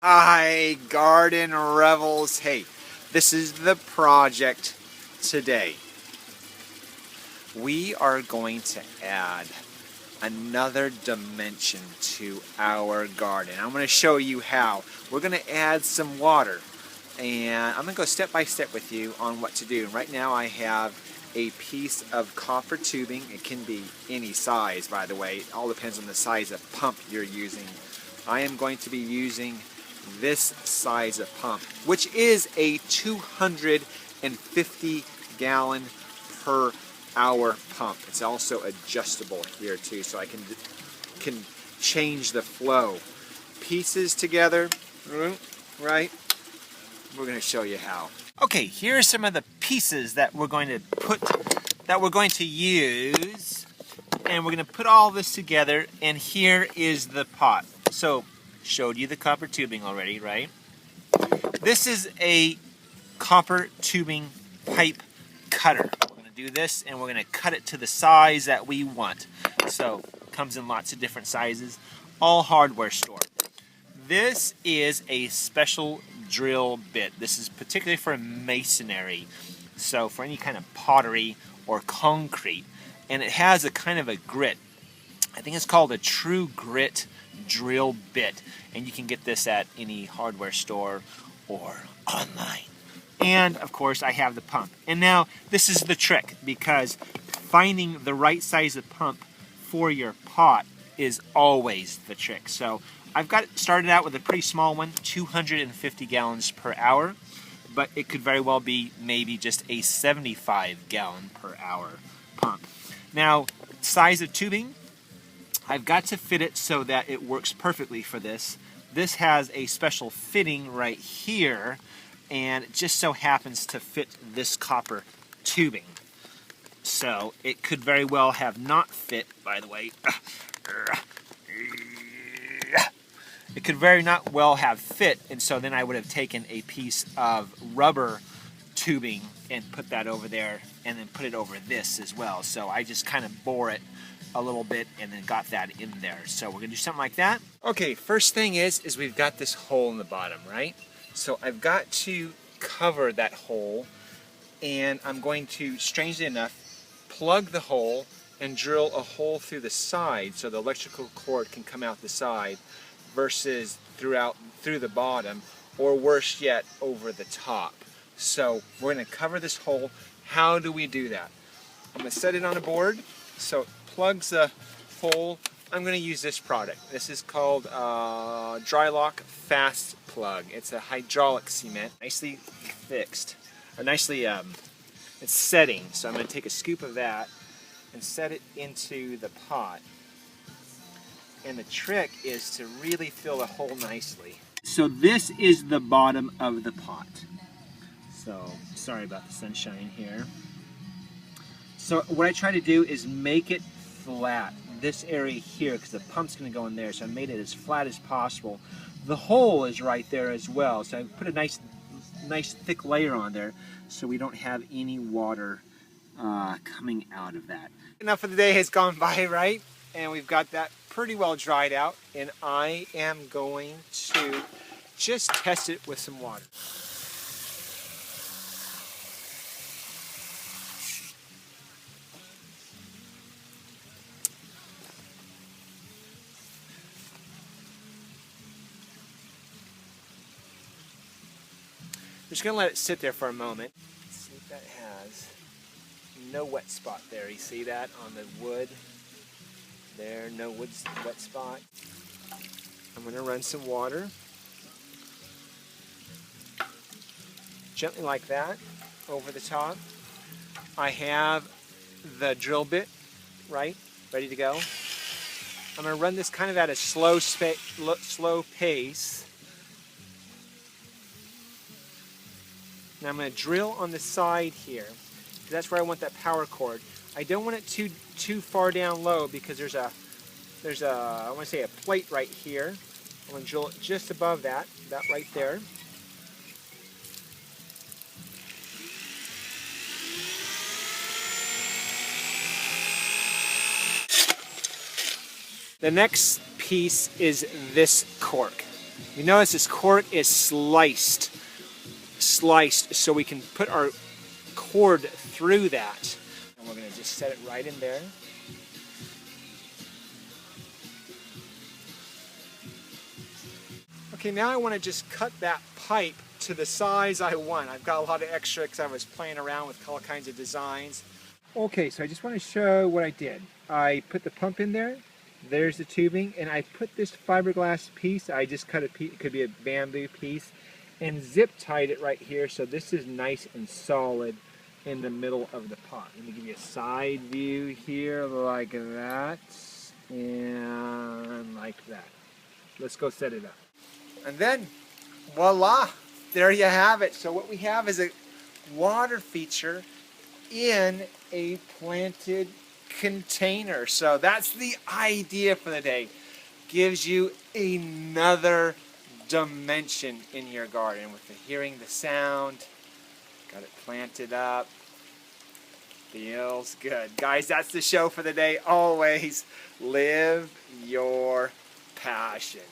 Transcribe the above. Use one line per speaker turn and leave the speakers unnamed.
Hi, Garden Rebels. Hey, this is the project today. We are going to add another dimension to our garden. I'm going to show you how. We're going to add some water, and I'm going to go step by step with you on what to do. Right now I have a piece of copper tubing. It can be any size, by the way. It all depends on the size of pump you're using. I am going to be using this size of pump, which is a 250 gallon per hour pump. It's also adjustable here too, so I can change the flow. Pieces together, right? We're going to show you how. Okay, here are some of the pieces that we're going to use, and we're going to put all this together, and here is the pot. So, showed you the copper tubing already, right? This is a copper tubing pipe cutter. We're going to do this, and we're going to cut it to the size that we want. So, it comes in lots of different sizes, all hardware store. This is a special drill bit. This is particularly for masonry, so for any kind of pottery or concrete, and it has a kind of a grit. I think it's called a true grit drill bit, and you can get this at any hardware store or online. And of course I have the pump. And now this is the trick, because finding the right size of pump for your pot is always the trick. So I've got it started out with a pretty small one, 250 gallons per hour, but it could very well be maybe just a 75 gallon per hour pump. Now, size of tubing, I've got to fit it so that it works perfectly for this. This has a special fitting right here, and it just so happens to fit this copper tubing. So it could very well have not fit, by the way. It could very not well have fit, and so then I would have taken a piece of rubber tubing and put that over there, and then put it over this as well. So I just kind of bore it a little bit and then got that in there. So we're gonna do something like that. Okay, first thing is we've got this hole in the bottom, right? So I've got to cover that hole, and I'm going to, strangely enough, plug the hole and drill a hole through the side so the electrical cord can come out the side versus through the bottom, or worse yet, over the top. So we're going to cover this hole. How do we do that? I'm going to set it on a board so it plugs the hole. I'm going to use this product. This is called Dry Lock Fast Plug. It's a hydraulic cement, nicely fixed, or nicely it's setting. So I'm going to take a scoop of that and set it into the pot. And the trick is to really fill the hole nicely. So this is the bottom of the pot. So, sorry about the sunshine here. So what I try to do is make it flat, this area here, because the pump's going to go in there, so I made it as flat as possible. The hole is right there as well, so I put a nice thick layer on there so we don't have any water coming out of that. Enough of the day has gone by, right? And we've got that pretty well dried out, and I am going to just test it with some water. I'm just going to let it sit there for a moment. Let's see if that has no wet spot there. You see that on the wood? There, no wet spot. I'm going to run some water. Gently like that, over the top. I have the drill bit, right, ready to go. I'm going to run this kind of at a slow pace. Now I'm going to drill on the side here, because that's where I want that power cord. I don't want it too far down low, because there's a I want to say a plate right here. I'm going to drill it just above that right there. The next piece is this cork. You notice this cork is sliced so we can put our cord through that. And we're going to just set it right in there. Okay, now I want to just cut that pipe to the size I want. I've got a lot of extra because I was playing around with all kinds of designs. Okay, so I just want to show what I did. I put the pump in there, there's the tubing, and I put this fiberglass piece, I just cut a piece, it could be a bamboo piece, and zip tied it right here so this is nice and solid in the middle of the pot. Let me give you a side view here like that, and like that. Let's go set it up. And then, voila, there you have it. So what we have is a water feature in a planted container. So that's the idea for the day. Gives you another dimension in your garden with the hearing the sound. Got it planted up. Feels good. Guys, that's the show for the day. Always live your passion.